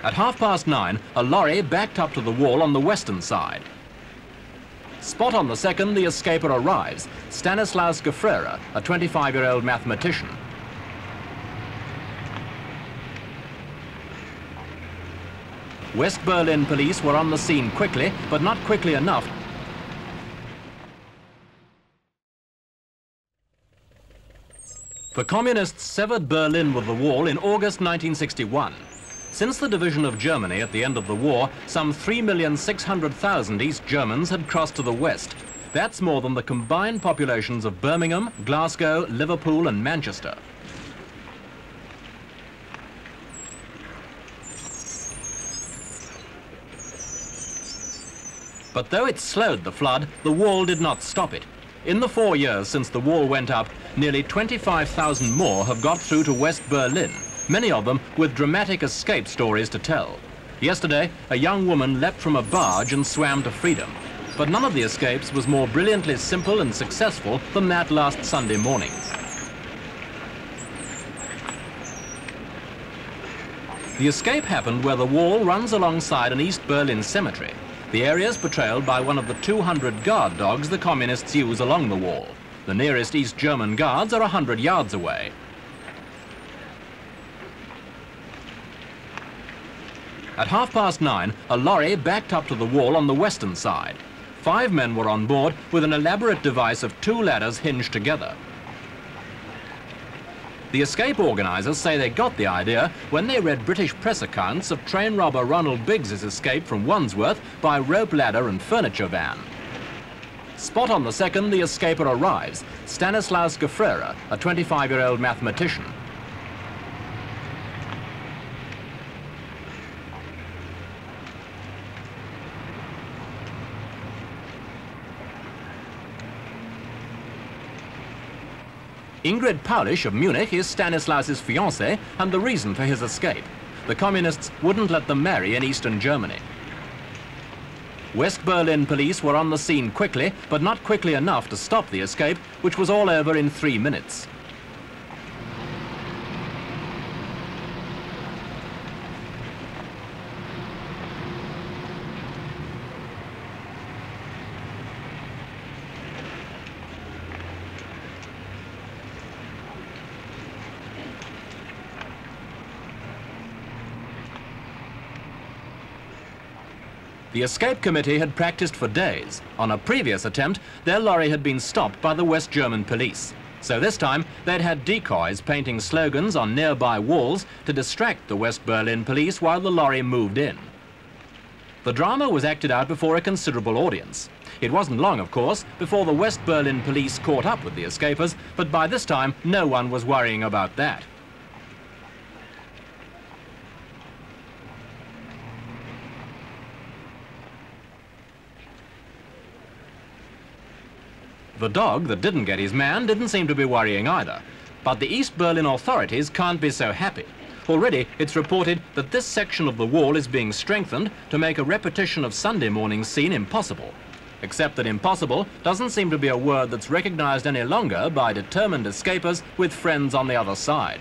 At 9:30, a lorry backed up to the wall on the western side. Spot on the second, the escaper arrives, Stanislaus Gefroerer, a 25-year-old mathematician. West Berlin police were on the scene quickly, but not quickly enough. The communists severed Berlin with the wall in August 1961. Since the division of Germany at the end of the war, some 3,600,000 East Germans had crossed to the west. That's more than the combined populations of Birmingham, Glasgow, Liverpool and Manchester. But though it slowed the flood, the wall did not stop it. In the 4 years since the wall went up, nearly 25,000 more have got through to West Berlin, many of them with dramatic escape stories to tell. Yesterday, a young woman leapt from a barge and swam to freedom. But none of the escapes was more brilliantly simple and successful than that last Sunday morning. The escape happened where the wall runs alongside an East Berlin cemetery. The area is patrolled by one of the 200 guard dogs the communists use along the wall. The nearest East German guards are 100 yards away. At 9:30, a lorry backed up to the wall on the western side. 5 men were on board with an elaborate device of 2 ladders hinged together. The escape organisers say they got the idea when they read British press accounts of train robber Ronnie Biggs' escape from Wandsworth by rope ladder and furniture van. Spot on the second, the escaper arrives, Stanislaus Gefroerer, a 25-year-old mathematician. Ingrid Paulisch of Munich is Stanislaus's fiancée and the reason for his escape. The communists wouldn't let them marry in Eastern Germany. West Berlin police were on the scene quickly, but not quickly enough to stop the escape, which was all over in 3 minutes. The escape committee had practiced for days. On a previous attempt, their lorry had been stopped by the West German police. So this time, they'd had decoys painting slogans on nearby walls to distract the West Berlin police while the lorry moved in. The drama was acted out before a considerable audience. It wasn't long, of course, before the West Berlin police caught up with the escapers, but by this time, no one was worrying about that. The dog that didn't get his man didn't seem to be worrying either. But the East Berlin authorities can't be so happy. Already, it's reported that this section of the wall is being strengthened to make a repetition of Sunday morning's scene impossible. Except that impossible doesn't seem to be a word that's recognized any longer by determined escapers with friends on the other side.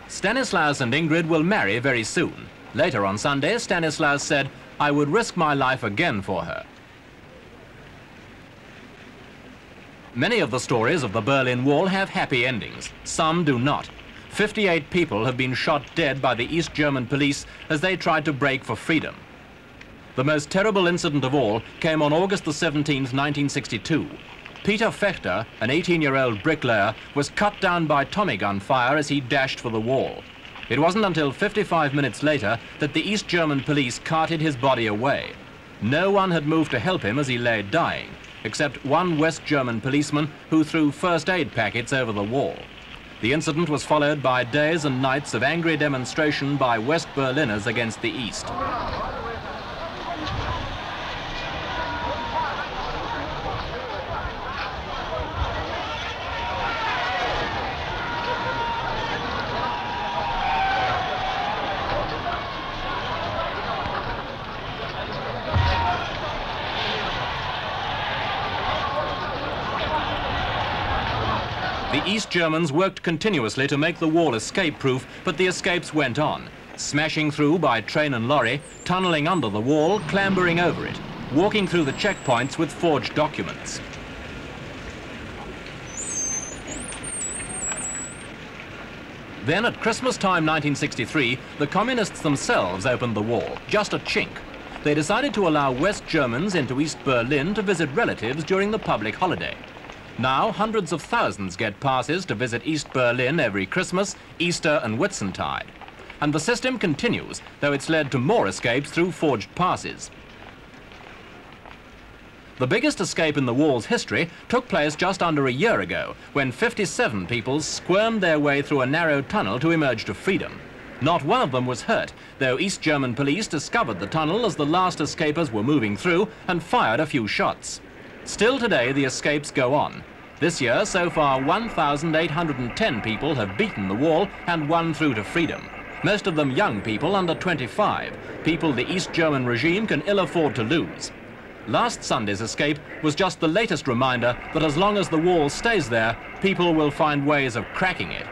Stanislaus and Ingrid will marry very soon. Later on Sunday, Stanislaus said, "I would risk my life again for her." Many of the stories of the Berlin Wall have happy endings. Some do not. 58 people have been shot dead by the East German police as they tried to break for freedom. The most terrible incident of all came on August the 17th, 1962. Peter Fechter, an 18-year-old bricklayer, was cut down by Tommy gun fire as he dashed for the wall. It wasn't until 55 minutes later that the East German police carted his body away. No one had moved to help him as he lay dying, except one West German policeman who threw first aid packets over the wall. The incident was followed by days and nights of angry demonstration by West Berliners against the East. The East Germans worked continuously to make the wall escape-proof, but the escapes went on, smashing through by train and lorry, tunneling under the wall, clambering over it, walking through the checkpoints with forged documents. Then at Christmas time 1963, the communists themselves opened the wall, just a chink. They decided to allow West Germans into East Berlin to visit relatives during the public holiday. Now hundreds of thousands get passes to visit East Berlin every Christmas, Easter and Whitsuntide. And the system continues, though it's led to more escapes through forged passes. The biggest escape in the wall's history took place just under a year ago, when 57 people squirmed their way through a narrow tunnel to emerge to freedom. Not one of them was hurt, though East German police discovered the tunnel as the last escapers were moving through and fired a few shots. Still today, the escapes go on. This year, so far, 1,810 people have beaten the wall and won through to freedom. Most of them young people under 25, people the East German regime can ill afford to lose. Last Sunday's escape was just the latest reminder that as long as the wall stays there, people will find ways of cracking it.